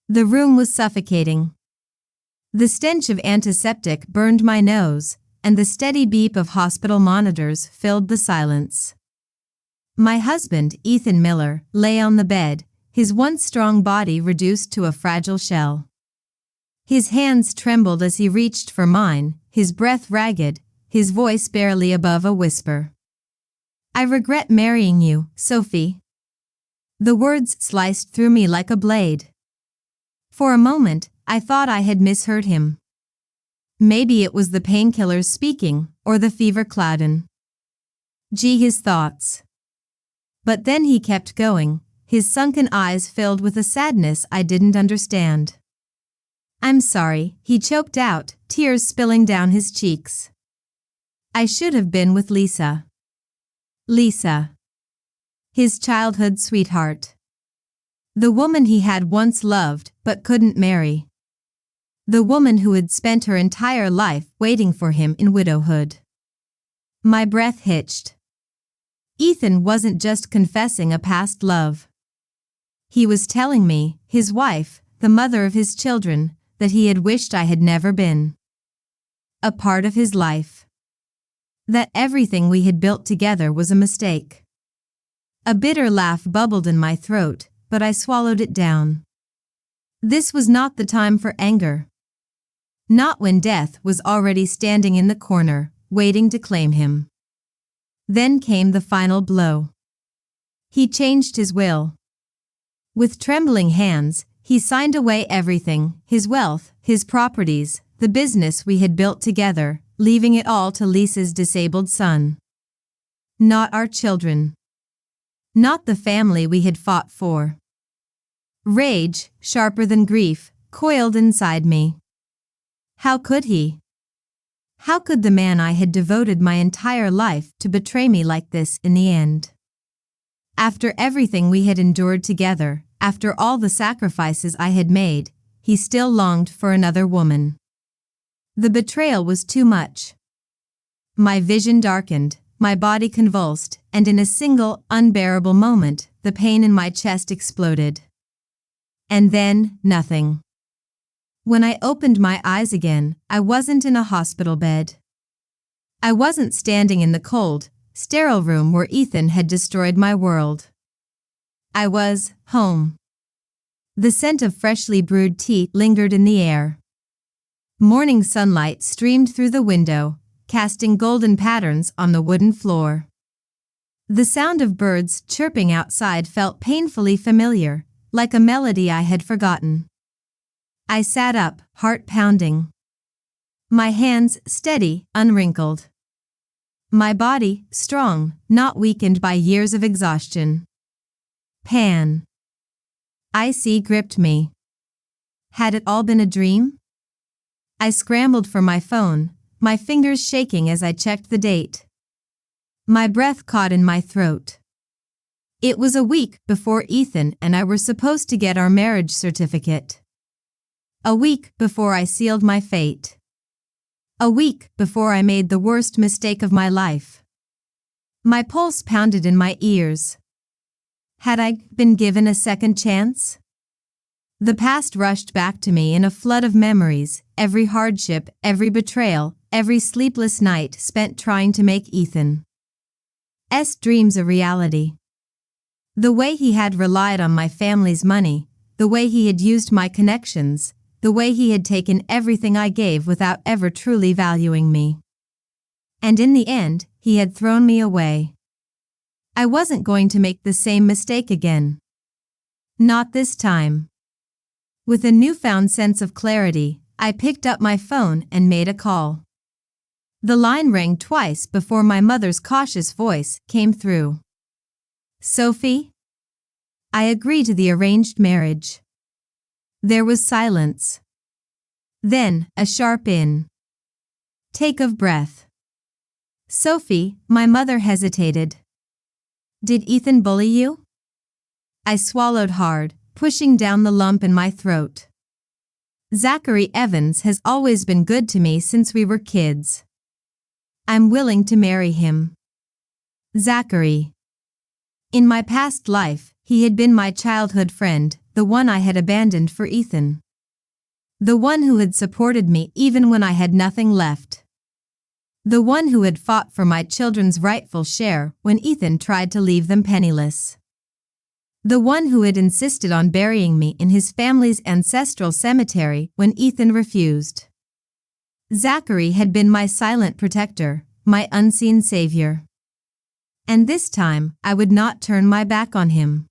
The room was suffocating. The stench of antiseptic burned my nose, and the steady beep of hospital monitors filled the silence. My husband, Ethan Miller, lay on the bed, his once strong body reduced to a fragile shell. His hands trembled as he reached for mine, his breath ragged, his voice barely above a whisper. "I regret marrying you, Sophie." The words sliced through me like a blade. For a moment, I thought I had misheard him. Maybe it was the painkillers speaking, or the fever clouding. Gee, his thoughts. But then he kept going, his sunken eyes filled with a sadness I didn't understand. "I'm sorry," he choked out, tears spilling down his cheeks. "I should have been with Lisa." Lisa. His childhood sweetheart. The woman he had once loved but couldn't marry. The woman who had spent her entire life waiting for him in widowhood. My breath hitched. Ethan wasn't just confessing a past love. He was telling me, his wife, the mother of his children, that he had wished I had never been a part of his life. That everything we had built together was a mistake. A bitter laugh bubbled in my throat, but I swallowed it down. This was not the time for anger. Not when death was already standing in the corner, waiting to claim him. Then came the final blow. He changed his will. With trembling hands, he signed away everything, his wealth, his properties, the business we had built together, leaving it all to Lisa's disabled son. Not our children. Not the family we had fought for. Rage, sharper than grief, coiled inside me. How could he? How could the man I had devoted my entire life to betray me like this in the end? After everything we had endured together, after all the sacrifices I had made, he still longed for another woman. The betrayal was too much. My vision darkened, my body convulsed, and in a single, unbearable moment, the pain in my chest exploded. And then, nothing. When I opened my eyes again, I wasn't in a hospital bed. I wasn't standing in the cold, sterile room where Ethan had destroyed my world. I was home. The scent of freshly brewed tea lingered in the air. Morning sunlight streamed through the window, casting golden patterns on the wooden floor. The sound of birds chirping outside felt painfully familiar, like a melody I had forgotten. I sat up, heart pounding. My hands steady, unwrinkled. My body strong, not weakened by years of exhaustion. Pan. Icy gripped me. Had it all been a dream? I scrambled for my phone, my fingers shaking as I checked the date. My breath caught in my throat. It was a week before Ethan and I were supposed to get our marriage certificate. A week before I sealed my fate. A week before I made the worst mistake of my life. My pulse pounded in my ears. Had I been given a second chance? The past rushed back to me in a flood of memories, every hardship, every betrayal, every sleepless night spent trying to make Ethan's dreams a reality. The way he had relied on my family's money, the way he had used my connections, the way he had taken everything I gave without ever truly valuing me. And in the end, he had thrown me away. I wasn't going to make the same mistake again. Not this time. With a newfound sense of clarity, I picked up my phone and made a call. The line rang twice before my mother's cautious voice came through. "Sophie? I agree to the arranged marriage." There was silence. Then, a sharp take of breath. "Sophie," my mother hesitated. "Did Ethan bully you?" I swallowed hard, pushing down the lump in my throat. "Zachary Evans has always been good to me since we were kids. I'm willing to marry him." Zachary. In my past life, he had been my childhood friend, the one I had abandoned for Ethan. The one who had supported me even when I had nothing left. The one who had fought for my children's rightful share when Ethan tried to leave them penniless. The one who had insisted on burying me in his family's ancestral cemetery when Ethan refused. Zachary had been my silent protector, my unseen savior. And this time, I would not turn my back on him.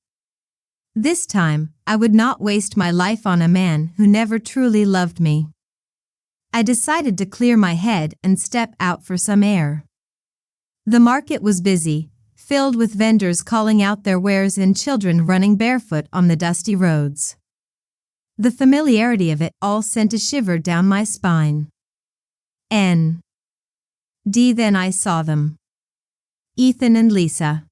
This time, I would not waste my life on a man who never truly loved me. I decided to clear my head and step out for some air. The market was busy, filled with vendors calling out their wares and children running barefoot on the dusty roads. The familiarity of it all sent a shiver down my spine. Then I saw them. Ethan and Lisa.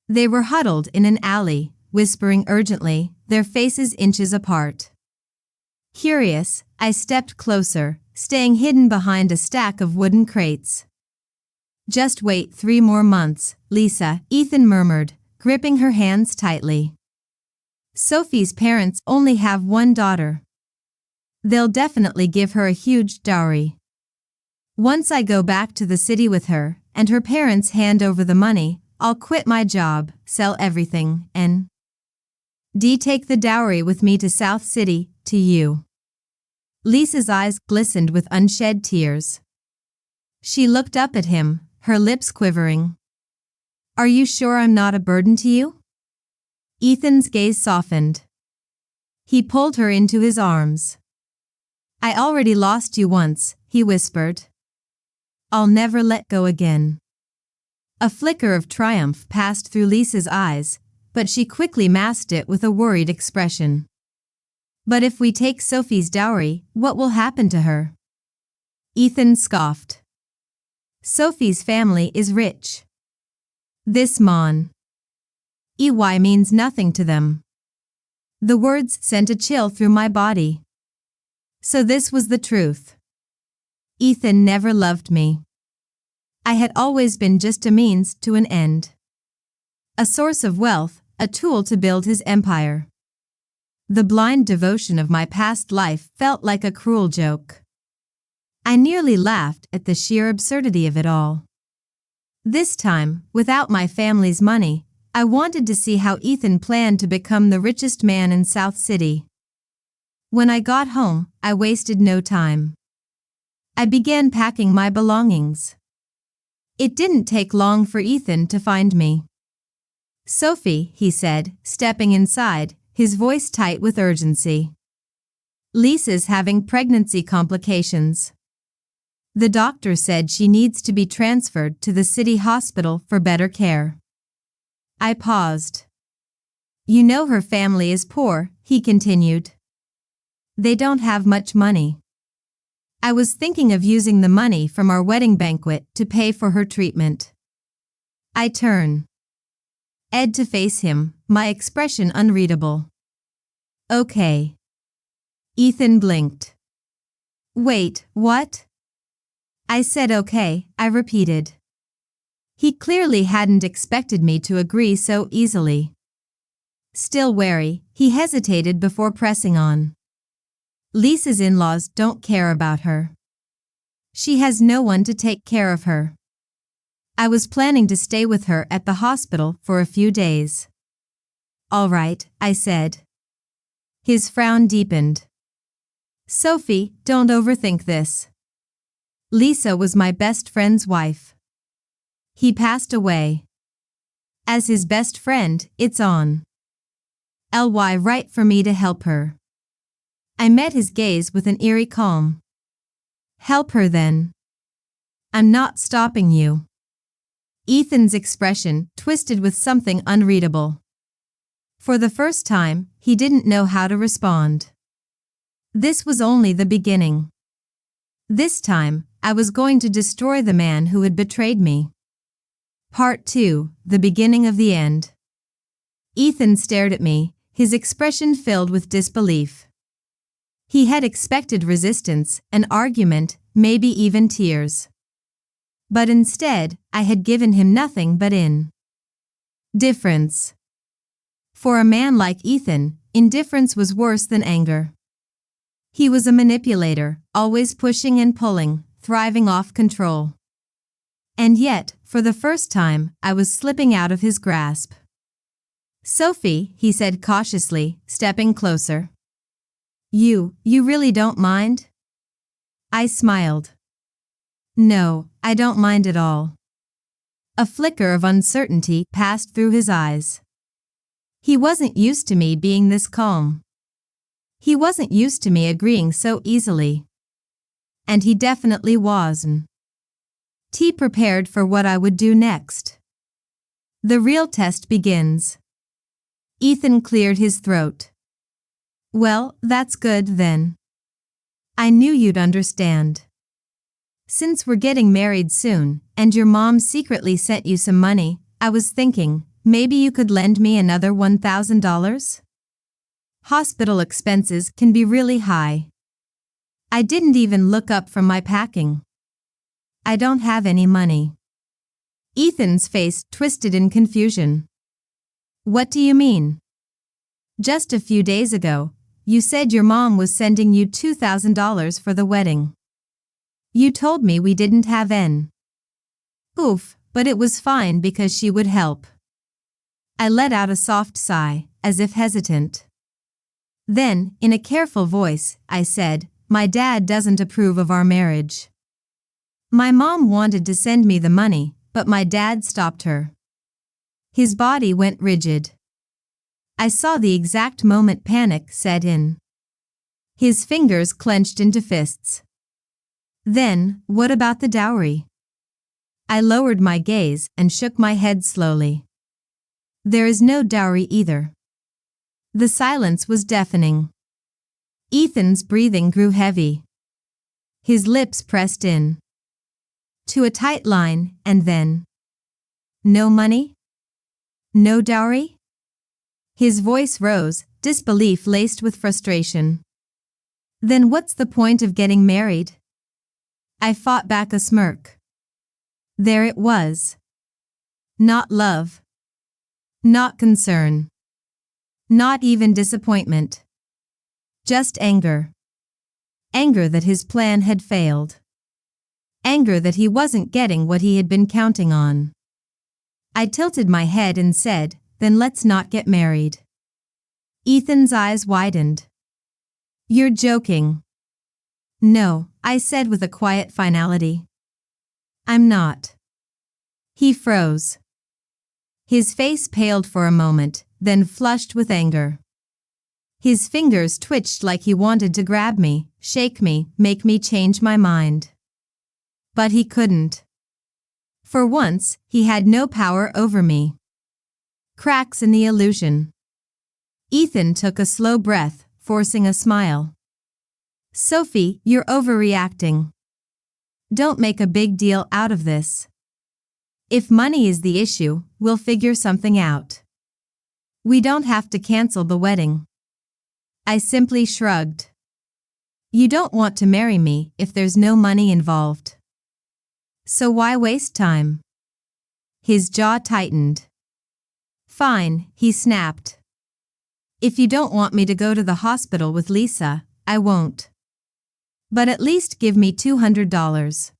They were huddled in an alley, whispering urgently, their faces inches apart. Curious, I stepped closer, staying hidden behind a stack of wooden crates. "Just wait 3 more months, Lisa," Ethan murmured, gripping her hands tightly. "Sophie's parents only have one daughter. They'll definitely give her a huge dowry. Once I go back to the city with her, and her parents hand over the money, I'll quit my job, sell everything, and take the dowry with me to South City, to you." Lisa's eyes glistened with unshed tears. She looked up at him, her lips quivering. "Are you sure I'm not a burden to you?" Ethan's gaze softened. He pulled her into his arms. "I already lost you once," he whispered. "I'll never let go again." A flicker of triumph passed through Lisa's eyes, but she quickly masked it with a worried expression. "But if we take Sophie's dowry, what will happen to her?" Ethan scoffed. "Sophie's family is rich. This EY means nothing to them." The words sent a chill through my body. So this was the truth. Ethan never loved me. I had always been just a means to an end. A source of wealth, a tool to build his empire. The blind devotion of my past life felt like a cruel joke. I nearly laughed at the sheer absurdity of it all. This time, without my family's money, I wanted to see how Ethan planned to become the richest man in South City. When I got home, I wasted no time. I began packing my belongings. It didn't take long for Ethan to find me. "Sophie," he said, stepping inside, his voice tight with urgency. "Lisa's having pregnancy complications. The doctor said she needs to be transferred to the city hospital for better care." I paused. "You know her family is poor," he continued. "They don't have much money. I was thinking of using the money from our wedding banquet to pay for her treatment." I turned to face him, my expression unreadable. "Okay." Ethan blinked. "Wait, what?" I said okay, I repeated. He clearly hadn't expected me to agree so easily. Still wary, he hesitated before pressing on. "Lisa's in-laws don't care about her. She has no one to take care of her. I was planning to stay with her at the hospital for a few days." "All right," I said. His frown deepened. "Sophie, don't overthink this. Lisa was my best friend's wife. He passed away. As his best friend, it's on LY right for me to help her." I met his gaze with an eerie calm. "Help her then. I'm not stopping you." Ethan's expression twisted with something unreadable. For the first time, he didn't know how to respond. This was only the beginning. This time, I was going to destroy the man who had betrayed me. Part 2, the beginning of the end. Ethan stared at me, his expression filled with disbelief. He had expected resistance, an argument, maybe even tears. But instead, I had given him nothing but indifference. For a man like Ethan, indifference was worse than anger. He was a manipulator, always pushing and pulling, thriving off control. And yet, for the first time, I was slipping out of his grasp. "Sophie," he said cautiously, stepping closer. You really don't mind?" I smiled. "No, I don't mind at all." A flicker of uncertainty passed through his eyes. He wasn't used to me being this calm. He wasn't used to me agreeing so easily. And he definitely wasn't. T prepared for what I would do next. The real test begins. Ethan cleared his throat. "Well, that's good then. I knew you'd understand. Since we're getting married soon, and your mom secretly sent you some money, I was thinking, maybe you could lend me another $1,000? Hospital expenses can be really high." I didn't even look up from my packing. "I don't have any money." Ethan's face twisted in confusion. "What do you mean? Just a few days ago, you said your mom was sending you $2,000 for the wedding. You told me we didn't have any." "Oof, but it was fine because she would help." I let out a soft sigh, as if hesitant. Then, in a careful voice, I said, "My dad doesn't approve of our marriage." My mom wanted to send me the money, but my dad stopped her. His body went rigid. I saw the exact moment panic set in. His fingers clenched into fists. "Then, what about the dowry?" I lowered my gaze and shook my head slowly. "There is no dowry either." The silence was deafening. Ethan's breathing grew heavy. His lips pressed in to a tight line, and then, "No money? No dowry?" His voice rose, disbelief laced with frustration. "Then what's the point of getting married?" I fought back a smirk. There it was. Not love. Not concern. Not even disappointment. Just anger. Anger that his plan had failed. Anger that he wasn't getting what he had been counting on. I tilted my head and said, "Then let's not get married." Ethan's eyes widened. "You're joking." "No," I said with a quiet finality. "I'm not." He froze. His face paled for a moment, then flushed with anger. His fingers twitched like he wanted to grab me, shake me, make me change my mind. But he couldn't. For once, he had no power over me. Cracks in the illusion. Ethan took a slow breath, forcing a smile. "Sophie, you're overreacting. Don't make a big deal out of this. If money is the issue, we'll figure something out. We don't have to cancel the wedding." I simply shrugged. "You don't want to marry me if there's no money involved. So why waste time?" His jaw tightened. "Fine," he snapped. "If you don't want me to go to the hospital with Lisa, I won't. But at least give me $200.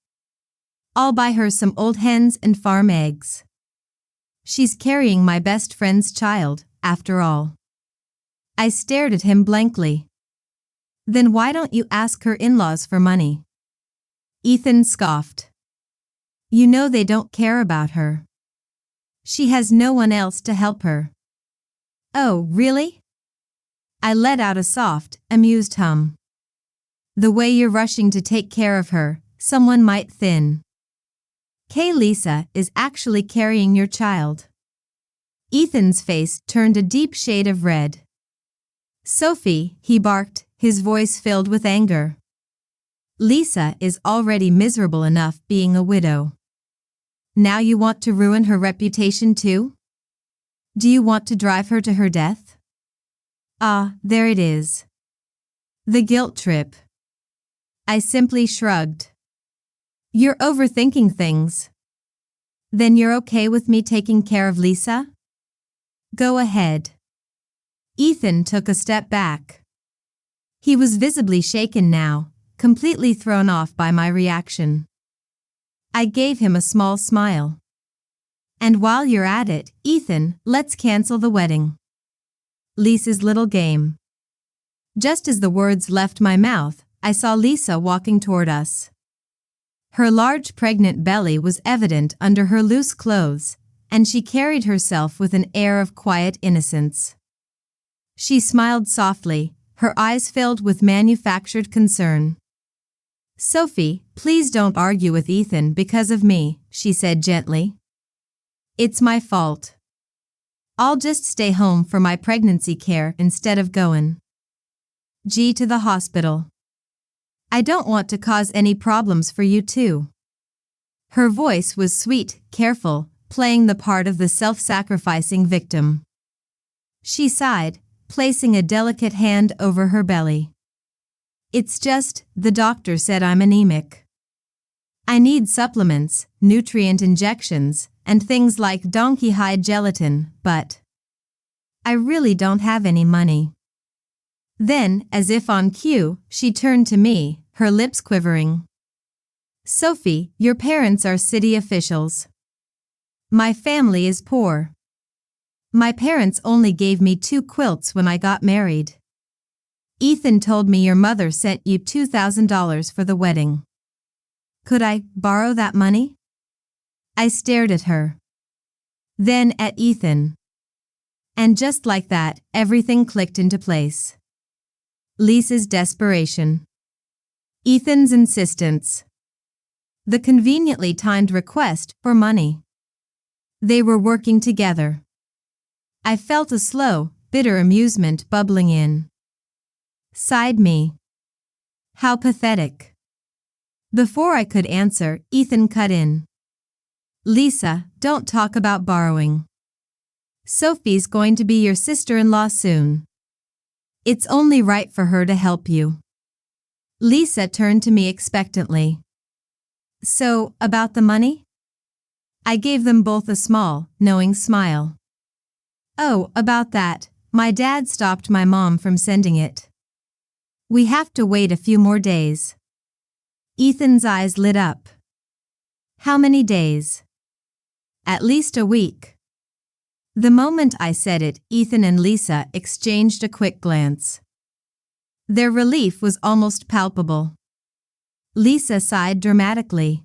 I'll buy her some old hens and farm eggs. She's carrying my best friend's child, after all." I stared at him blankly. "Then why don't you ask her in-laws for money?" Ethan scoffed. "You know they don't care about her. She has no one else to help her." "Oh, really?" I let out a soft, amused hum. "The way you're rushing to take care of her, someone might thin. Lisa is actually carrying your child." Ethan's face turned a deep shade of red. "Sophie," he barked, his voice filled with anger. "Lisa is already miserable enough being a widow. Now you want to ruin her reputation too? Do you want to drive her to her death?" Ah, there it is. The guilt trip. I simply shrugged. "You're overthinking things. Then you're okay with me taking care of Lisa? Go ahead." Ethan took a step back. He was visibly shaken now, completely thrown off by my reaction. I gave him a small smile. And while you're at it, Ethan, let's cancel the wedding. Lisa's little game. Just as the words left my mouth, I saw Lisa walking toward us. Her large pregnant belly was evident under her loose clothes, and she carried herself with an air of quiet innocence. She smiled softly, her eyes filled with manufactured concern. Sophie, please don't argue with Ethan because of me, she said gently. It's my fault. I'll just stay home for my pregnancy care instead of going to the hospital. I don't want to cause any problems for you too. Her voice was sweet, careful, playing the part of the self-sacrificing victim. She sighed, placing a delicate hand over her belly. It's just, the doctor said I'm anemic. I need supplements, nutrient injections, and things like donkey hide gelatin, but I really don't have any money. Then, as if on cue, she turned to me, her lips quivering. Sophie, your parents are city officials. My family is poor. My parents only gave me 2 quilts when I got married. Ethan told me your mother sent you $2,000 for the wedding. Could I borrow that money? I stared at her. Then at Ethan. And just like that, everything clicked into place. Lisa's desperation. Ethan's insistence. The conveniently timed request for money. They were working together. I felt a slow, bitter amusement bubbling in. Sighed me. How pathetic. Before I could answer, Ethan cut in. Lisa, don't talk about borrowing. Sophie's going to be your sister-in-law soon. It's only right for her to help you. Lisa turned to me expectantly. So, about the money? I gave them both a small, knowing smile. Oh, about that, my dad stopped my mom from sending it. We have to wait a few more days. Ethan's eyes lit up. How many days? At least a week. The moment I said it, Ethan and Lisa exchanged a quick glance. Their relief was almost palpable. Lisa sighed dramatically.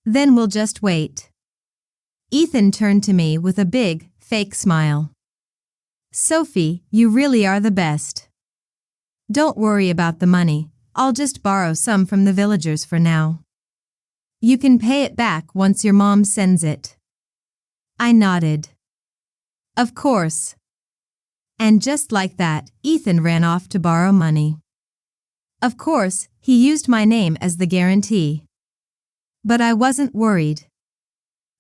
Then we'll just wait. Ethan turned to me with a big, fake smile. Sophie, you really are the best. Don't worry about the money, I'll just borrow some from the villagers for now. You can pay it back once your mom sends it. I nodded. Of course. And just like that, Ethan ran off to borrow money. Of course, he used my name as the guarantee. But I wasn't worried.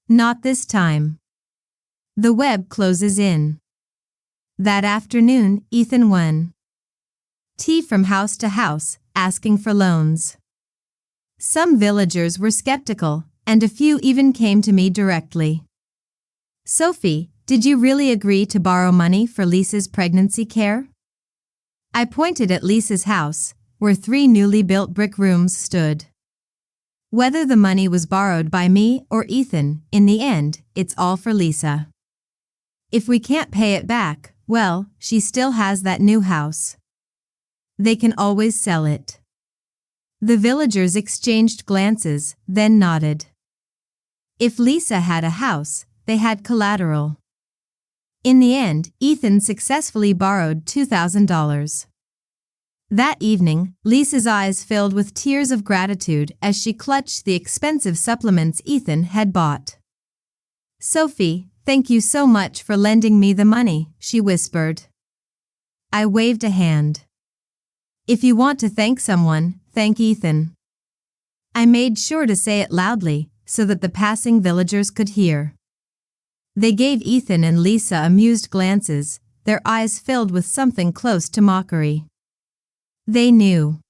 Not this time. The web closes in. That afternoon, Ethan won tea from house to house, asking for loans. Some villagers were skeptical, and a few even came to me directly. Sophie, did you really agree to borrow money for Lisa's pregnancy care? I pointed at Lisa's house, where 3 newly built brick rooms stood. Whether the money was borrowed by me or Ethan, in the end, it's all for Lisa. If we can't pay it back, well, she still has that new house. They can always sell it. The villagers exchanged glances, then nodded. If Lisa had a house, they had collateral. In the end, Ethan successfully borrowed $2,000. That evening, Lisa's eyes filled with tears of gratitude as she clutched the expensive supplements Ethan had bought. Sophie, thank you so much for lending me the money, she whispered. I waved a hand. If you want to thank someone, thank Ethan. I made sure to say it loudly, so that the passing villagers could hear. They gave Ethan and Lisa amused glances, their eyes filled with something close to mockery. They knew.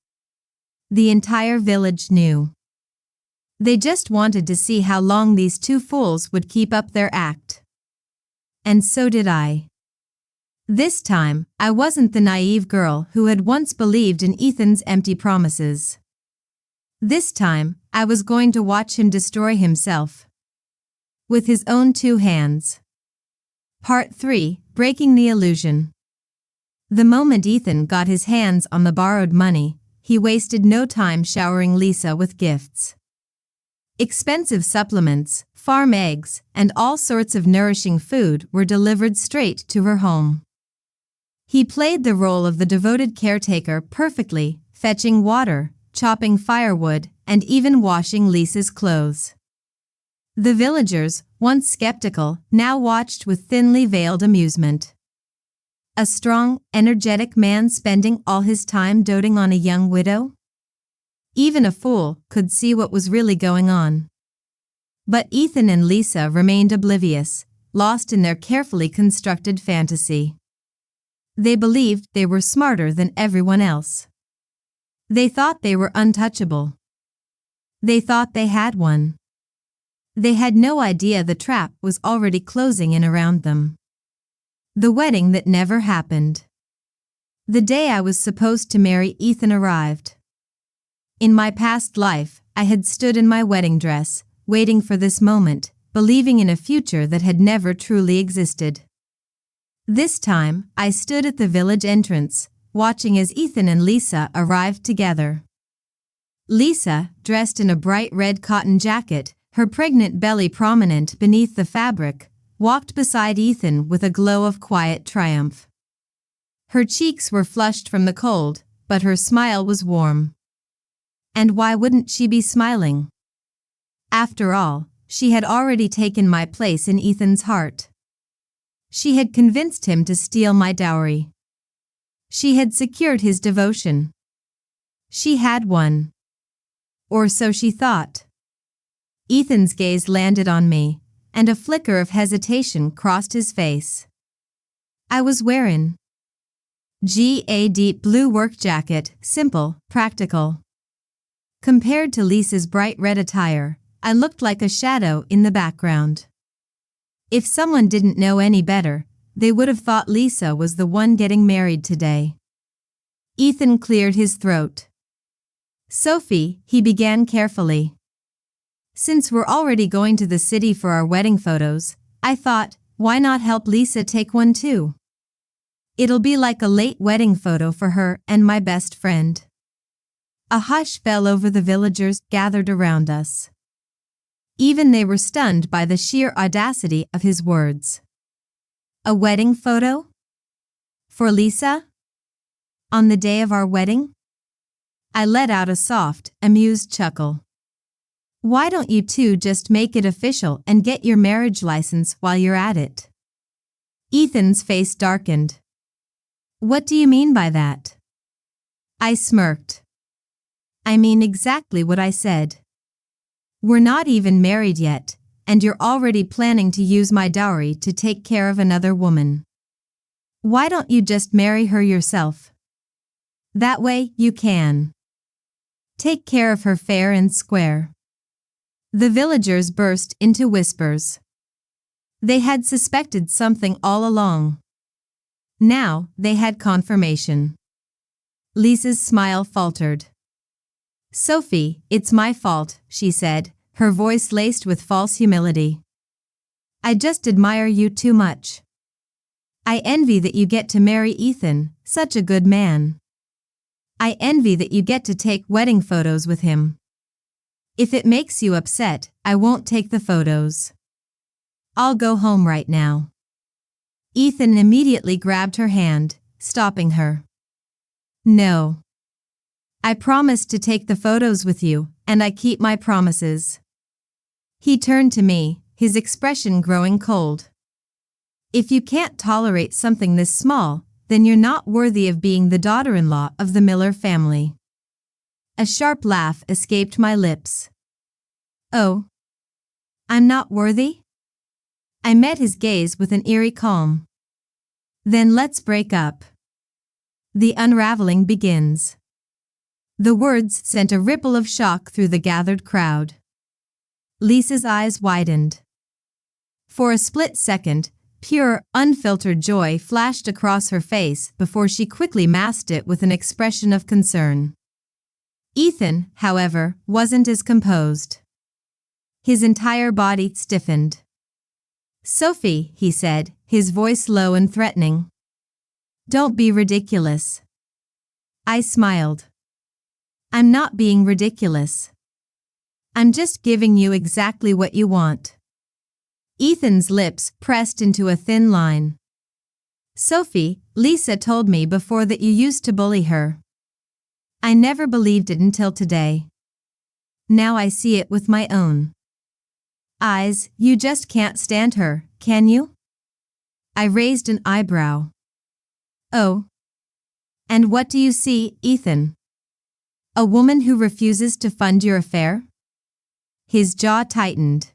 The entire village knew. They just wanted to see how long these 2 fools would keep up their act. And so did I. This time, I wasn't the naive girl who had once believed in Ethan's empty promises. This time, I was going to watch him destroy himself with his own two hands. Part 3: Breaking the Illusion. The moment Ethan got his hands on the borrowed money, he wasted no time showering Lisa with gifts. Expensive supplements, farm eggs, and all sorts of nourishing food were delivered straight to her home. He played the role of the devoted caretaker perfectly, fetching water, chopping firewood, and even washing Lisa's clothes. The villagers, once skeptical, now watched with thinly veiled amusement. A strong, energetic man spending all his time doting on a young widow? Even a fool could see what was really going on. But Ethan and Lisa remained oblivious, lost in their carefully constructed fantasy. They believed they were smarter than everyone else. They thought they were untouchable. They thought they had one. They had no idea the trap was already closing in around them. The wedding that never happened. The day I was supposed to marry Ethan arrived. In my past life, I had stood in my wedding dress, waiting for this moment, believing in a future that had never truly existed. This time, I stood at the village entrance, watching as Ethan and Lisa arrived together. Lisa, dressed in a bright red cotton jacket, her pregnant belly prominent beneath the fabric, walked beside Ethan with a glow of quiet triumph. Her cheeks were flushed from the cold, but her smile was warm. And why wouldn't she be smiling? After all, she had already taken my place in Ethan's heart. She had convinced him to steal my dowry. She had secured his devotion. She had won. Or so she thought. Ethan's gaze landed on me, and a flicker of hesitation crossed his face. I was wearing a deep blue work jacket, simple, practical. Compared to Lisa's bright red attire, I looked like a shadow in the background. If someone didn't know any better, they would have thought Lisa was the one getting married today. Ethan cleared his throat. Sophie, he began carefully. Since we're already going to the city for our wedding photos, I thought, why not help Lisa take one too? It'll be like a late wedding photo for her and my best friend. A hush fell over the villagers gathered around us. Even they were stunned by the sheer audacity of his words. A wedding photo? For Lisa? On the day of our wedding? I let out a soft, amused chuckle. Why don't you two just make it official and get your marriage license while you're at it? Ethan's face darkened. What do you mean by that? I smirked. I mean exactly what I said. We're not even married yet, and you're already planning to use my dowry to take care of another woman. Why don't you just marry her yourself? That way, you can take care of her fair and square. The villagers burst into whispers. They had suspected something all along. Now, they had confirmation. Lisa's smile faltered. Sophie, it's my fault, she said, her voice laced with false humility. I just admire you too much. I envy that you get to marry Ethan, such a good man. I envy that you get to take wedding photos with him. If it makes you upset, I won't take the photos. I'll go home right now. Ethan immediately grabbed her hand, stopping her. No. I promised to take the photos with you, and I keep my promises. He turned to me, his expression growing cold. If you can't tolerate something this small, then you're not worthy of being the daughter-in-law of the Miller family. A sharp laugh escaped my lips. Oh. I'm not worthy? I met his gaze with an eerie calm. Then let's break up. The unraveling begins. The words sent a ripple of shock through the gathered crowd. Lisa's eyes widened. For a split second, pure, unfiltered joy flashed across her face before she quickly masked it with an expression of concern. Ethan, however, wasn't as composed. His entire body stiffened. "Sophie," he said, his voice low and threatening. "Don't be ridiculous." I smiled. "I'm not being ridiculous. I'm just giving you exactly what you want." Ethan's lips pressed into a thin line. "Sophie, Lisa told me before that you used to bully her. I never believed it until today. Now I see it with my own eyes. You just can't stand her, can you?" I raised an eyebrow. "Oh. And what do you see, Ethan? A woman who refuses to fund your affair?" His jaw tightened.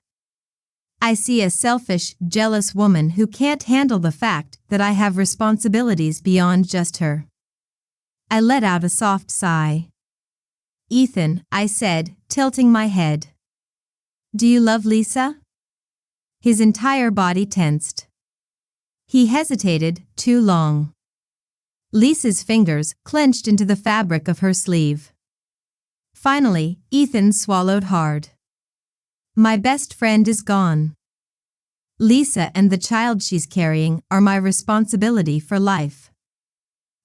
"I see a selfish, jealous woman who can't handle the fact that I have responsibilities beyond just her." I let out a soft sigh. "Ethan," I said, tilting my head. "Do you love Lisa?" His entire body tensed. He hesitated too long. Lisa's fingers clenched into the fabric of her sleeve. Finally, Ethan swallowed hard. "My best friend is gone. Lisa and the child she's carrying are my responsibility for life.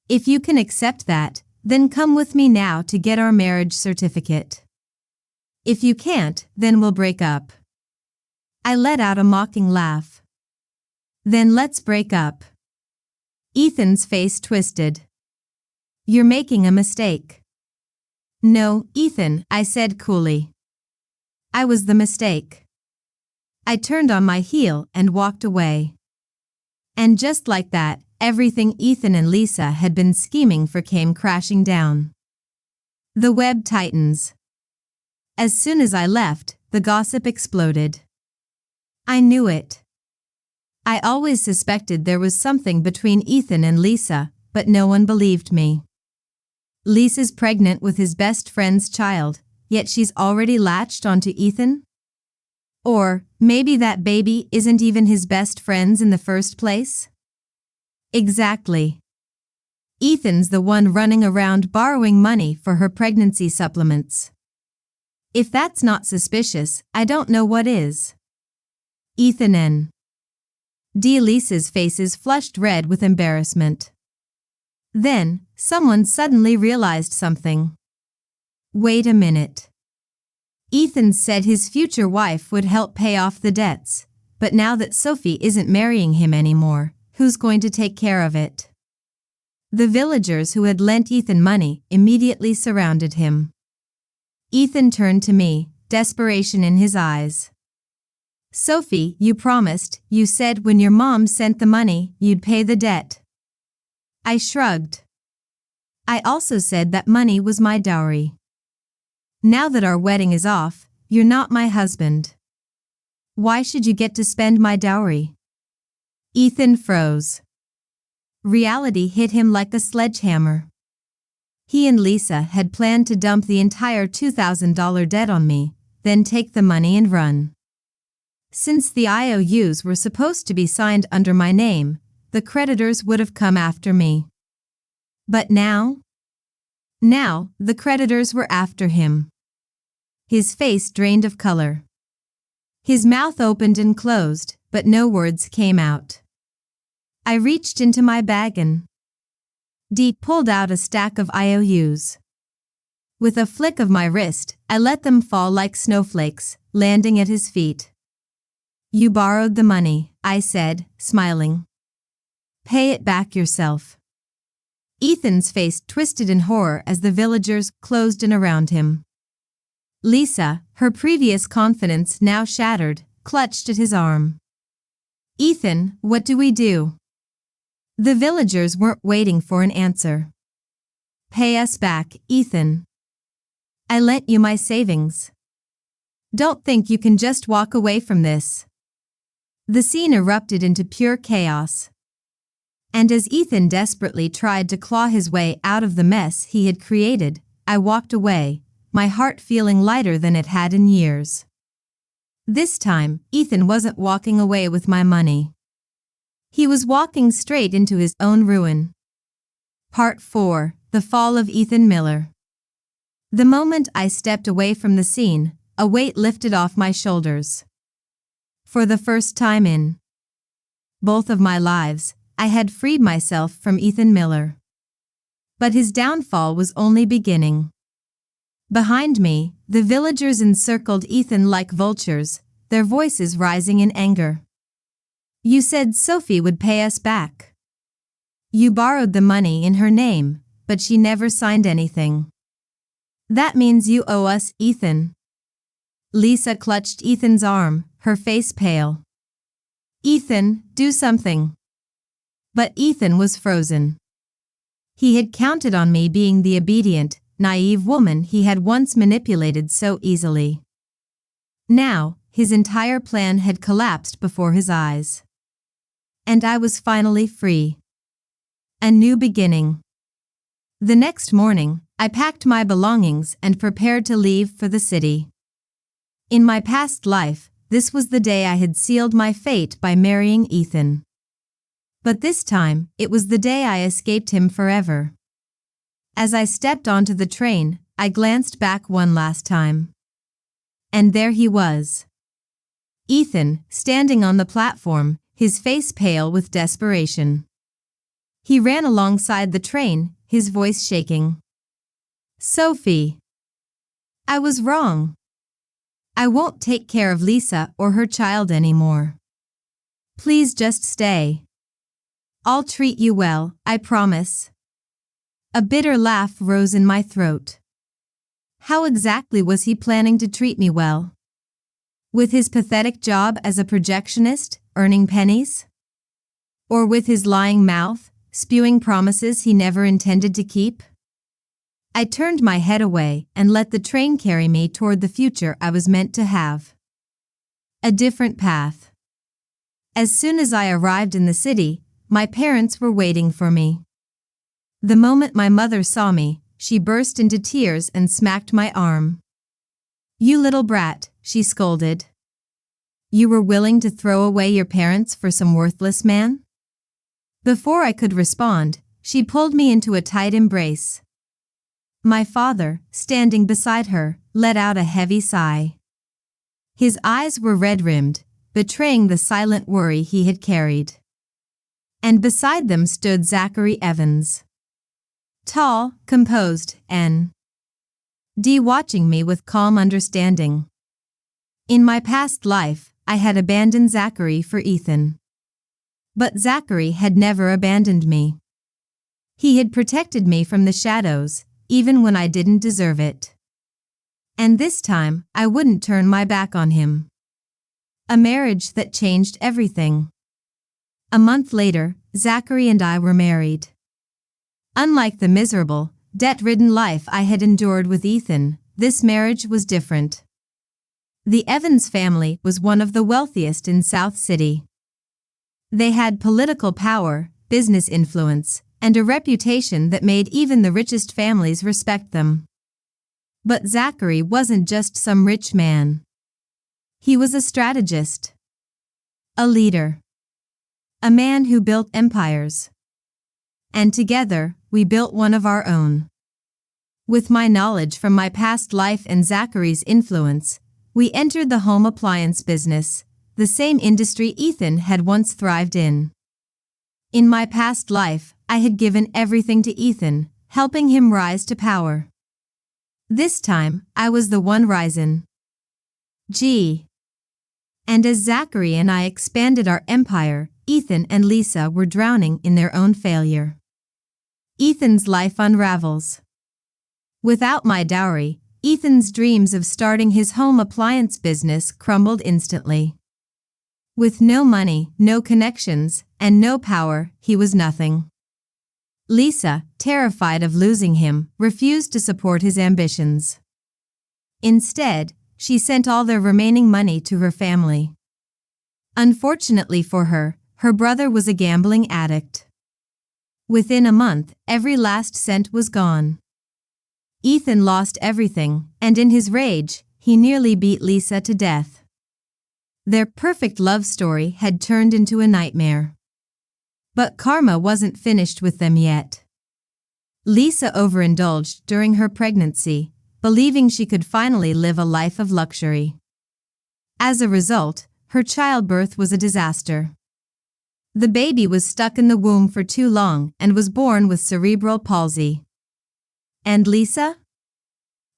If you can accept that, then come with me now to get our marriage certificate. If you can't, then we'll break up." I let out a mocking laugh. "Then let's break up." Ethan's face twisted. "You're making a mistake." "No, Ethan," I said coolly. "I was the mistake." I turned on my heel and walked away. And just like that, everything Ethan and Lisa had been scheming for came crashing down. The web tightens. As soon as I left, the gossip exploded. I knew it. I always suspected there was something between Ethan and Lisa, but no one believed me. Lisa's pregnant with his best friend's child, yet she's already latched onto Ethan? Or maybe that baby isn't even his best friend's in the first place? Exactly. Ethan's the one running around borrowing money for her pregnancy supplements. If that's not suspicious, I don't know what is. Ethan and Lisa's faces flushed red with embarrassment. Then, someone suddenly realized something. Wait a minute. Ethan said his future wife would help pay off the debts, but now that Sophie isn't marrying him anymore, who's going to take care of it? The villagers who had lent Ethan money immediately surrounded him. Ethan turned to me, desperation in his eyes. "Sophie, you promised, you said when your mom sent the money, you'd pay the debt." I shrugged. "I also said that money was my dowry. Now that our wedding is off, you're not my husband. Why should you get to spend my dowry?" Ethan froze. Reality hit him like a sledgehammer. He and Lisa had planned to dump the entire $2,000 debt on me, then take the money and run. Since the IOUs were supposed to be signed under my name, the creditors would have come after me. But now? Now, the creditors were after him. His face drained of color. His mouth opened and closed, but no words came out. I reached into my bag and pulled out a stack of IOUs. With a flick of my wrist, I let them fall like snowflakes, landing at his feet. "You borrowed the money," I said, smiling. "Pay it back yourself." Ethan's face twisted in horror as the villagers closed in around him. Lisa, her previous confidence now shattered, clutched at his arm. "Ethan, what do we do?" The villagers weren't waiting for an answer. "Pay us back, Ethan. I lent you my savings. Don't think you can just walk away from this." The scene erupted into pure chaos. And as Ethan desperately tried to claw his way out of the mess he had created, I walked away, my heart feeling lighter than it had in years. This time, Ethan wasn't walking away with my money. He was walking straight into his own ruin. Part 4: The Fall of Ethan Miller. The moment I stepped away from the scene, a weight lifted off my shoulders. For the first time in both of my lives, I had freed myself from Ethan Miller. But his downfall was only beginning. Behind me, the villagers encircled Ethan like vultures, their voices rising in anger. "You said Sophie would pay us back. You borrowed the money in her name, but she never signed anything. That means you owe us, Ethan." Lisa clutched Ethan's arm, her face pale. "Ethan, do something." But Ethan was frozen. He had counted on me being the obedient, naive woman he had once manipulated so easily. Now, his entire plan had collapsed before his eyes. And I was finally free. A new beginning. The next morning, I packed my belongings and prepared to leave for the city. In my past life, this was the day I had sealed my fate by marrying Ethan. But this time, it was the day I escaped him forever. As I stepped onto the train, I glanced back one last time. And there he was. Ethan, standing on the platform, his face pale with desperation. He ran alongside the train, his voice shaking. "Sophie. I was wrong. I won't take care of Lisa or her child anymore. Please just stay. I'll treat you well, I promise." A bitter laugh rose in my throat. How exactly was he planning to treat me well? With his pathetic job as a projectionist, earning pennies? Or with his lying mouth, spewing promises he never intended to keep? I turned my head away and let the train carry me toward the future I was meant to have. A different path. As soon as I arrived in the city, my parents were waiting for me. The moment my mother saw me, she burst into tears and smacked my arm. "You little brat," she scolded. "You were willing to throw away your parents for some worthless man?" Before I could respond, she pulled me into a tight embrace. My father, standing beside her, let out a heavy sigh. His eyes were red-rimmed, betraying the silent worry he had carried. And beside them stood Zachary Evans. Tall, composed, and watching me with calm understanding. In my past life, I had abandoned Zachary for Ethan. But Zachary had never abandoned me. He had protected me from the shadows, even when I didn't deserve it. And this time, I wouldn't turn my back on him. A marriage that changed everything. A month later, Zachary and I were married. Unlike the miserable, debt-ridden life I had endured with Ethan, this marriage was different. The Evans family was one of the wealthiest in South City. They had political power, business influence, and a reputation that made even the richest families respect them. But Zachary wasn't just some rich man. He was a strategist. A leader. A man who built empires. And together, we built one of our own. With my knowledge from my past life and Zachary's influence, we entered the home appliance business, the same industry Ethan had once thrived in. In my past life, I had given everything to Ethan, helping him rise to power. This time, I was the one rising. And as Zachary and I expanded our empire, Ethan and Lisa were drowning in their own failure. Ethan's life unravels. Without my dowry, Ethan's dreams of starting his home appliance business crumbled instantly. With no money, no connections, and no power, he was nothing. Lisa, terrified of losing him, refused to support his ambitions. Instead, she sent all their remaining money to her family. Unfortunately for her, her brother was a gambling addict. Within a month, every last cent was gone. Ethan lost everything, and in his rage, he nearly beat Lisa to death. Their perfect love story had turned into a nightmare. But karma wasn't finished with them yet. Lisa overindulged during her pregnancy, believing she could finally live a life of luxury. As a result, her childbirth was a disaster. The baby was stuck in the womb for too long and was born with cerebral palsy. And Lisa?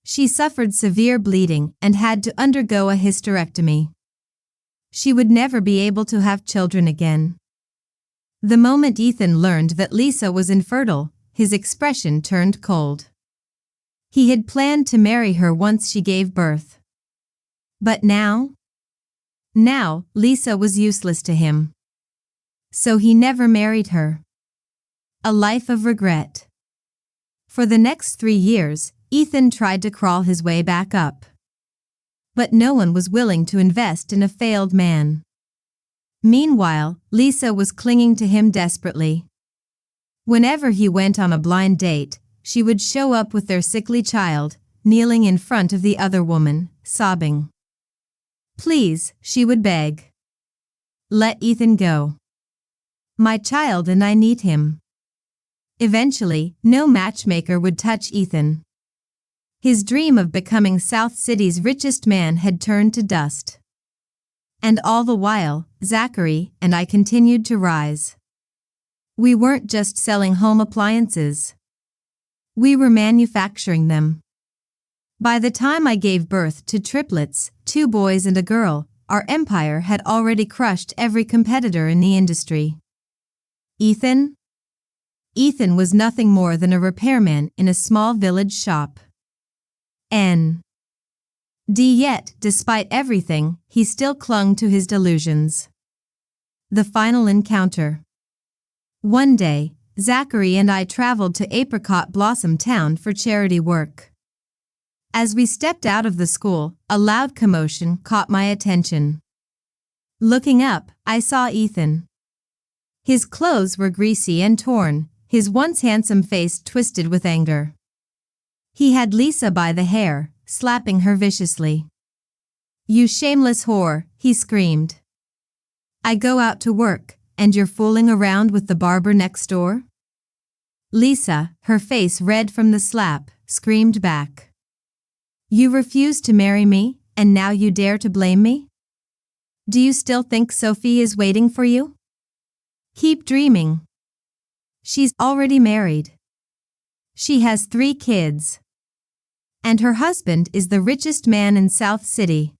She suffered severe bleeding and had to undergo a hysterectomy. She would never be able to have children again. The moment Ethan learned that Lisa was infertile, his expression turned cold. He had planned to marry her once she gave birth. But now? Now, Lisa was useless to him. So he never married her. A life of regret. For the next 3 years, Ethan tried to crawl his way back up. But no one was willing to invest in a failed man. Meanwhile, Lisa was clinging to him desperately. Whenever he went on a blind date, she would show up with their sickly child, kneeling in front of the other woman, sobbing. Please, she would beg. Let Ethan go. My child and I need him. Eventually, no matchmaker would touch Ethan. His dream of becoming South City's richest man had turned to dust. And all the while, Zachary and I continued to rise. We weren't just selling home appliances. We were manufacturing them. By the time I gave birth to triplets, 2 boys and a girl, our empire had already crushed every competitor in the industry. Ethan? Ethan was nothing more than a repairman in a small village shop. Yet, despite everything, he still clung to his delusions. The final encounter. One day, Zachary and I traveled to Apricot Blossom Town for charity work. As we stepped out of the school, a loud commotion caught my attention. Looking up, I saw Ethan. His clothes were greasy and torn, his once handsome face twisted with anger. He had Lisa by the hair, slapping her viciously. You shameless whore, he screamed. I go out to work, and you're fooling around with the barber next door? Lisa, her face red from the slap, screamed back. You refused to marry me, and now you dare to blame me? Do you still think Sophie is waiting for you? Keep dreaming. She's already married. She has 3 kids. And her husband is the richest man in South City.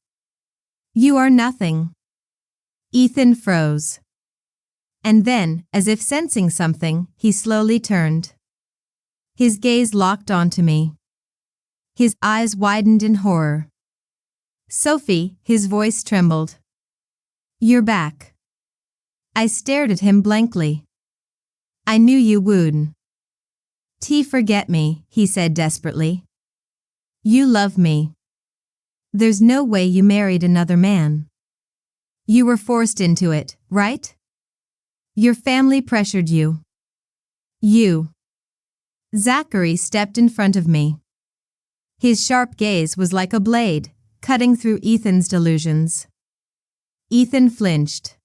You are nothing. Ethan froze. And then, as if sensing something, he slowly turned. His gaze locked onto me. His eyes widened in horror. Sophie, his voice trembled. You're back. I stared at him blankly. I knew you would. Forget me, he said desperately. You love me. There's no way you married another man. You were forced into it, right? Your family pressured you. Zachary stepped in front of me. His sharp gaze was like a blade, cutting through Ethan's delusions. Ethan flinched.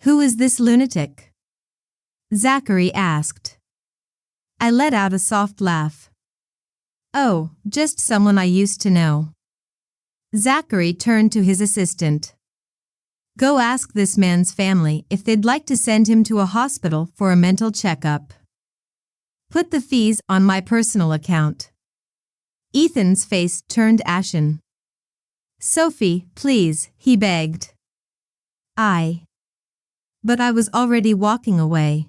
Who is this lunatic? Zachary asked. I let out a soft laugh. Oh, just someone I used to know. Zachary turned to his assistant. Go ask this man's family if they'd like to send him to a hospital for a mental checkup. Put the fees on my personal account. Ethan's face turned ashen. Sophie, please, he begged. But I was already walking away.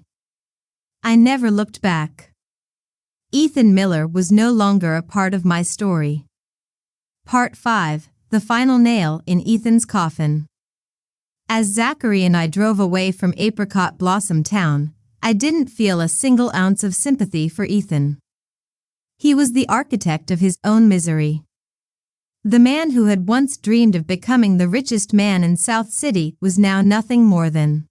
I never looked back. Ethan Miller was no longer a part of my story. Part 5, the final nail in Ethan's coffin. As Zachary and I drove away from Apricot Blossom Town, I didn't feel a single ounce of sympathy for Ethan. He was the architect of his own misery. The man who had once dreamed of becoming the richest man in South City was now nothing more than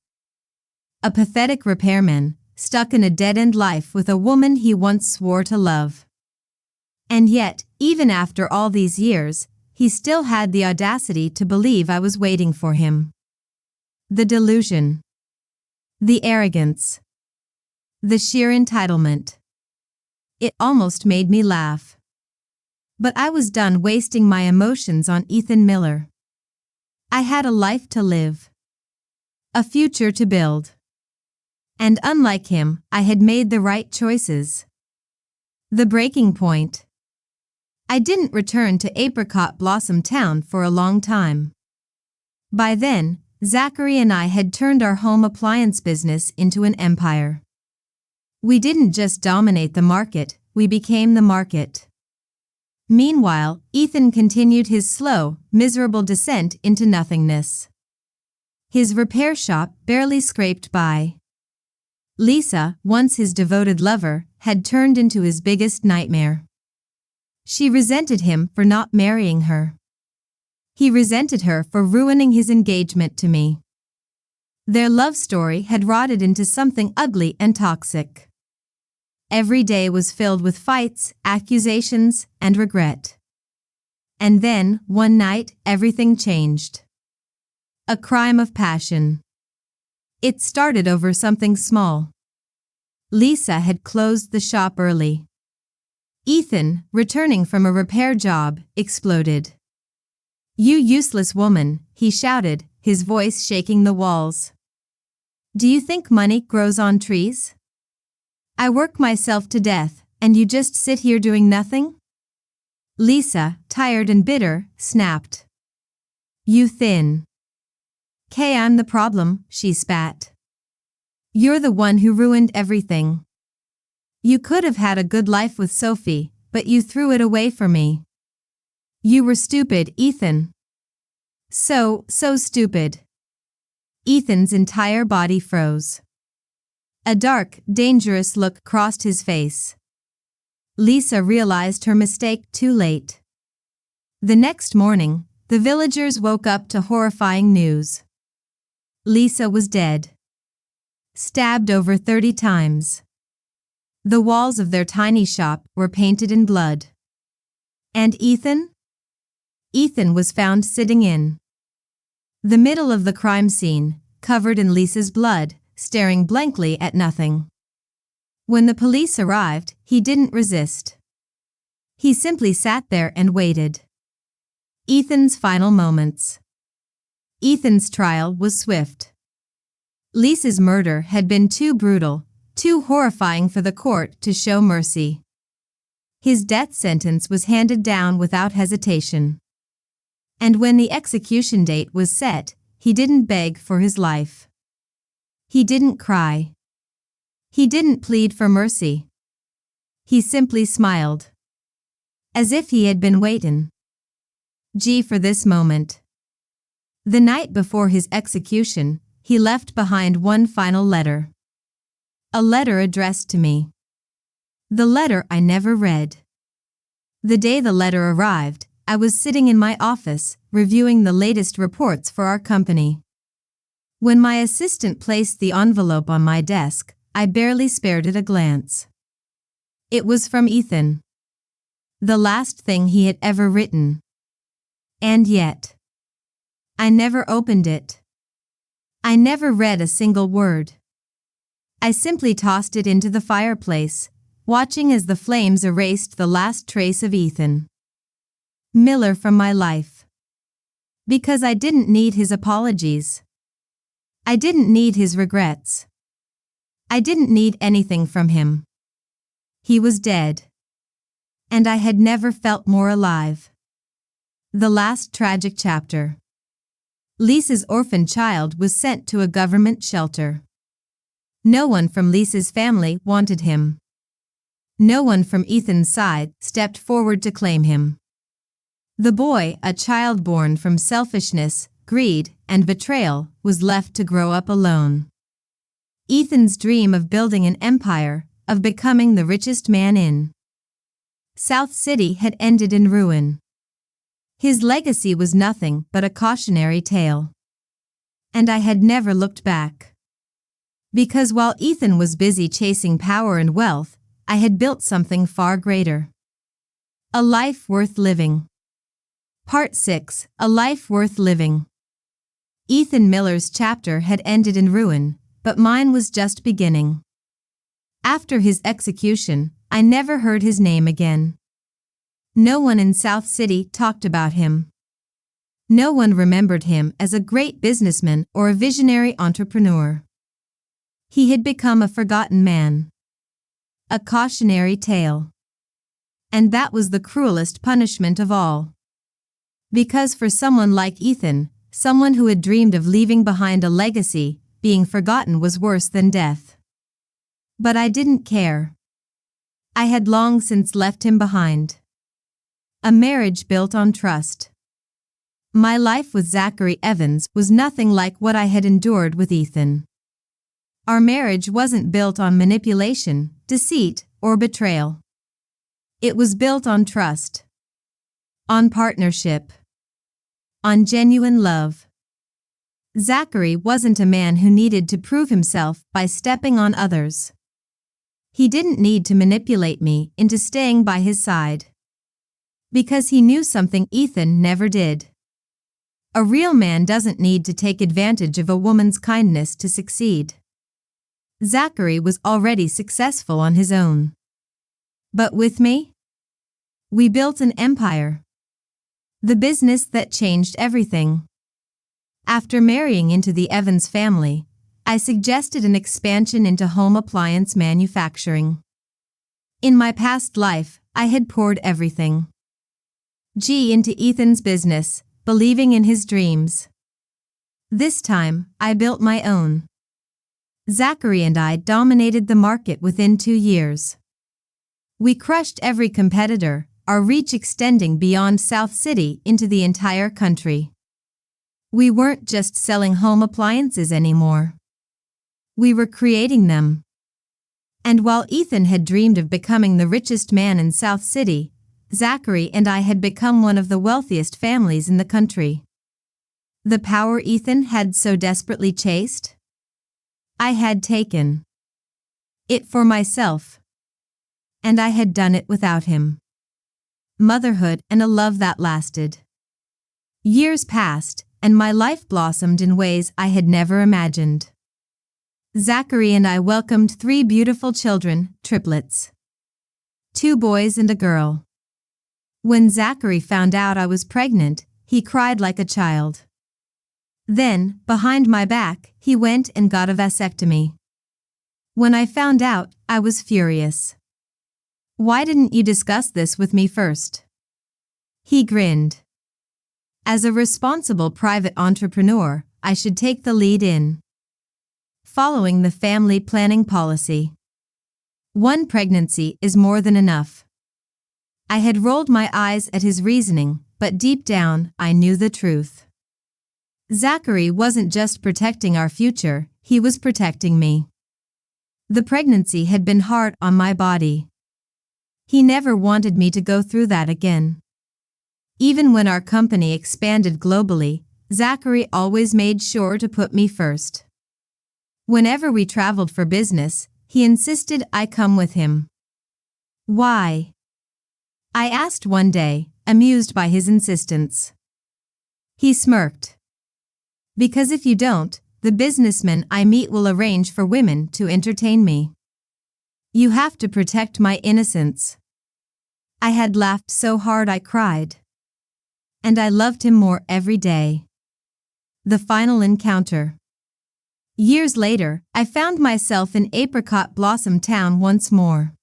a pathetic repairman, stuck in a dead-end life with a woman he once swore to love. And yet, even after all these years, he still had the audacity to believe I was waiting for him. The delusion. The arrogance. The sheer entitlement. It almost made me laugh. But I was done wasting my emotions on Ethan Miller. I had a life to live. A future to build. And unlike him, I had made the right choices. The breaking point. I didn't return to Apricot Blossom Town for a long time. By then, Zachary and I had turned our home appliance business into an empire. We didn't just dominate the market, we became the market. Meanwhile, Ethan continued his slow, miserable descent into nothingness. His repair shop barely scraped by. Lisa, once his devoted lover, had turned into his biggest nightmare. She resented him for not marrying her. He resented her for ruining his engagement to me. Their love story had rotted into something ugly and toxic. Every day was filled with fights, accusations, and regret. And then, one night, everything changed. A crime of passion. It started over something small. Lisa had closed the shop early. Ethan, returning from a repair job, exploded. "You useless woman," he shouted, his voice shaking the walls. "Do you think money grows on trees? I work myself to death, and you just sit here doing nothing?" Lisa, tired and bitter, snapped. "You thin. "'Kay, I'm the problem," she spat. "You're the one who ruined everything. You could have had a good life with Sophie, but you threw it away for me. You were stupid, Ethan. So stupid." Ethan's entire body froze. A dark, dangerous look crossed his face. Lisa realized her mistake too late. The next morning, the villagers woke up to horrifying news. Lisa was dead. Stabbed over 30 times. The walls of their tiny shop were painted in blood. And Ethan? Ethan was found sitting in the middle of the crime scene, covered in Lisa's blood, staring blankly at nothing. When the police arrived, he didn't resist. He simply sat there and waited. Ethan's final moments. Ethan's trial was swift. Lisa's murder had been too brutal, too horrifying for the court to show mercy. His death sentence was handed down without hesitation. And when the execution date was set, he didn't beg for his life. He didn't cry. He didn't plead for mercy. He simply smiled. As if he had been waiting for this moment. The night before his execution, he left behind one final letter. A letter addressed to me. The letter I never read. The day the letter arrived, I was sitting in my office, reviewing the latest reports for our company. When my assistant placed the envelope on my desk, I barely spared it a glance. It was from Ethan. The last thing he had ever written. And yet, I never opened it. I never read a single word. I simply tossed it into the fireplace, watching as the flames erased the last trace of Ethan Miller from my life. Because I didn't need his apologies. I didn't need his regrets. I didn't need anything from him. He was dead. And I had never felt more alive. The last tragic chapter. Lisa's orphan child was sent to a government shelter. No one from Lisa's family wanted him. No one from Ethan's side stepped forward to claim him. The boy, a child born from selfishness, greed, and betrayal, was left to grow up alone. Ethan's dream of building an empire, of becoming the richest man in South City had ended in ruin. His legacy was nothing but a cautionary tale. And I had never looked back. Because while Ethan was busy chasing power and wealth, I had built something far greater. A life worth living. Part 6. A Life Worth Living. Ethan Miller's chapter had ended in ruin, but mine was just beginning. After his execution, I never heard his name again. No one in South City talked about him. No one remembered him as a great businessman or a visionary entrepreneur. He had become a forgotten man. A cautionary tale. And that was the cruelest punishment of all. Because for someone like Ethan, someone who had dreamed of leaving behind a legacy, being forgotten was worse than death. But I didn't care. I had long since left him behind. A marriage built on trust. My life with Zachary Evans was nothing like what I had endured with Ethan. Our marriage wasn't built on manipulation, deceit, or betrayal. It was built on trust. On partnership. On genuine love. Zachary wasn't a man who needed to prove himself by stepping on others. He didn't need to manipulate me into staying by his side. Because he knew something Ethan never did. A real man doesn't need to take advantage of a woman's kindness to succeed. Zachary was already successful on his own. But with me? We built an empire. The business that changed everything. After marrying into the Evans family, I suggested an expansion into home appliance manufacturing. In my past life, I had poured everything into Ethan's business, believing in his dreams. This time, I built my own. Zachary and I dominated the market within 2 years. We crushed every competitor, our reach extending beyond South City into the entire country. We weren't just selling home appliances anymore. We were creating them. And while Ethan had dreamed of becoming the richest man in South City, Zachary and I had become one of the wealthiest families in the country. The power Ethan had so desperately chased? I had taken it for myself. And I had done it without him. Motherhood and a love that lasted. Years passed, and my life blossomed in ways I had never imagined. Zachary and I welcomed 3 beautiful children, triplets. 2 boys and a girl. When Zachary found out I was pregnant, he cried like a child. Then, behind my back, he went and got a vasectomy. When I found out, I was furious. Why didn't you discuss this with me first? He grinned. As a responsible private entrepreneur, I should take the lead in following the family planning policy. 1 pregnancy is more than enough. I had rolled my eyes at his reasoning, but deep down, I knew the truth. Zachary wasn't just protecting our future, he was protecting me. The pregnancy had been hard on my body. He never wanted me to go through that again. Even when our company expanded globally, Zachary always made sure to put me first. Whenever we traveled for business, he insisted I come with him. Why? I asked one day, amused by his insistence. He smirked. Because if you don't, the businessmen I meet will arrange for women to entertain me. You have to protect my innocence. I had laughed so hard I cried. And I loved him more every day. The final encounter. Years later, I found myself in Apricot Blossom Town once more.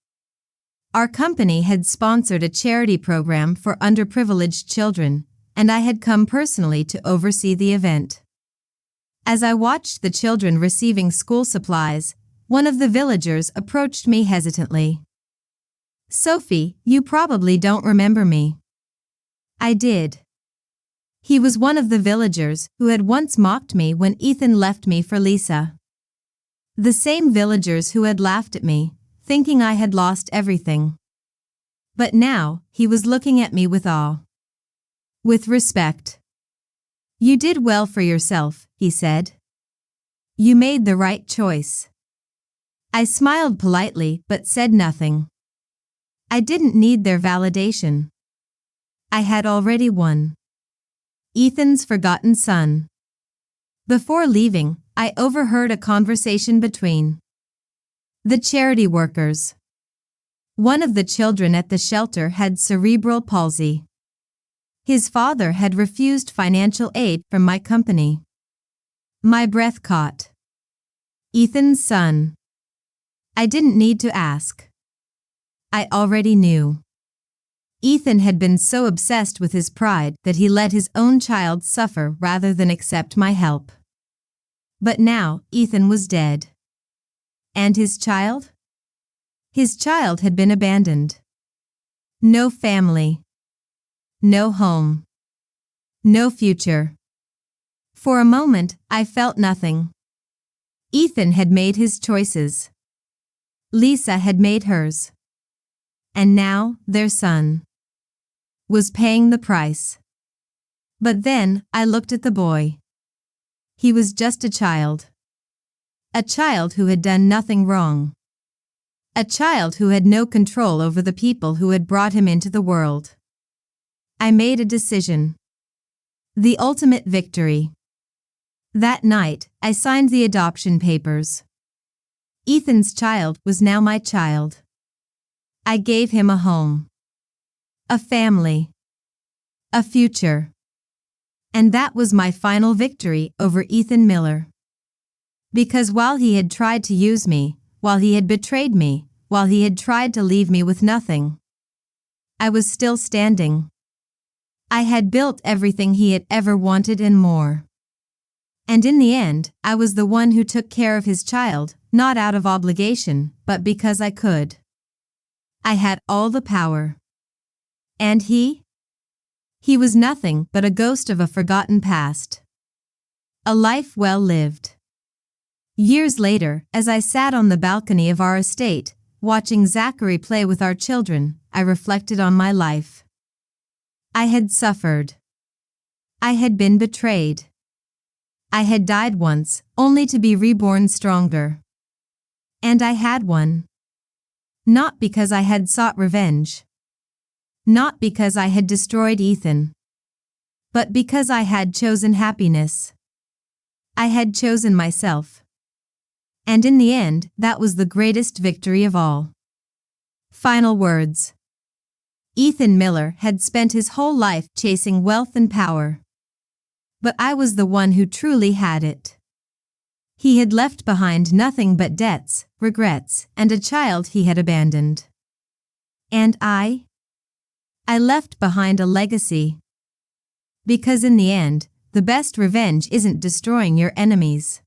Our company had sponsored a charity program for underprivileged children, and I had come personally to oversee the event. As I watched the children receiving school supplies, one of the villagers approached me hesitantly. Sophie, you probably don't remember me. I did. He was one of the villagers who had once mocked me when Ethan left me for Lisa. The same villagers who had laughed at me, thinking I had lost everything. But now, he was looking at me with awe. With respect. You did well for yourself, he said. You made the right choice. I smiled politely but said nothing. I didn't need their validation. I had already won. Ethan's forgotten son. Before leaving, I overheard a conversation between the charity workers. One of the children at the shelter had cerebral palsy. His father had refused financial aid from my company. My breath caught. Ethan's son. I didn't need to ask. I already knew. Ethan had been so obsessed with his pride that he let his own child suffer rather than accept my help. But now, Ethan was dead. And his child? His child had been abandoned. No family. No home. No future. For a moment, I felt nothing. Ethan had made his choices. Lisa had made hers. And now, their son was paying the price. But then, I looked at the boy. He was just a child. A child who had done nothing wrong. A child who had no control over the people who had brought him into the world. I made a decision. The ultimate victory. That night, I signed the adoption papers. Ethan's child was now my child. I gave him a home. A family. A future. And that was my final victory over Ethan Miller. Because while he had tried to use me, while he had betrayed me, while he had tried to leave me with nothing, I was still standing. I had built everything he had ever wanted and more. And in the end, I was the one who took care of his child, not out of obligation, but because I could. I had all the power. And he? He was nothing but a ghost of a forgotten past. A life well lived. Years later, as I sat on the balcony of our estate, watching Zachary play with our children, I reflected on my life. I had suffered. I had been betrayed. I had died once, only to be reborn stronger. And I had won. Not because I had sought revenge. Not because I had destroyed Ethan. But because I had chosen happiness. I had chosen myself. And in the end, that was the greatest victory of all. Final words. Ethan Miller had spent his whole life chasing wealth and power. But I was the one who truly had it. He had left behind nothing but debts, regrets, and a child he had abandoned. And I left behind a legacy. Because in the end, the best revenge isn't destroying your enemies.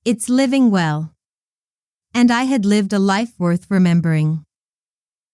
It's living well. And I had lived a life worth remembering.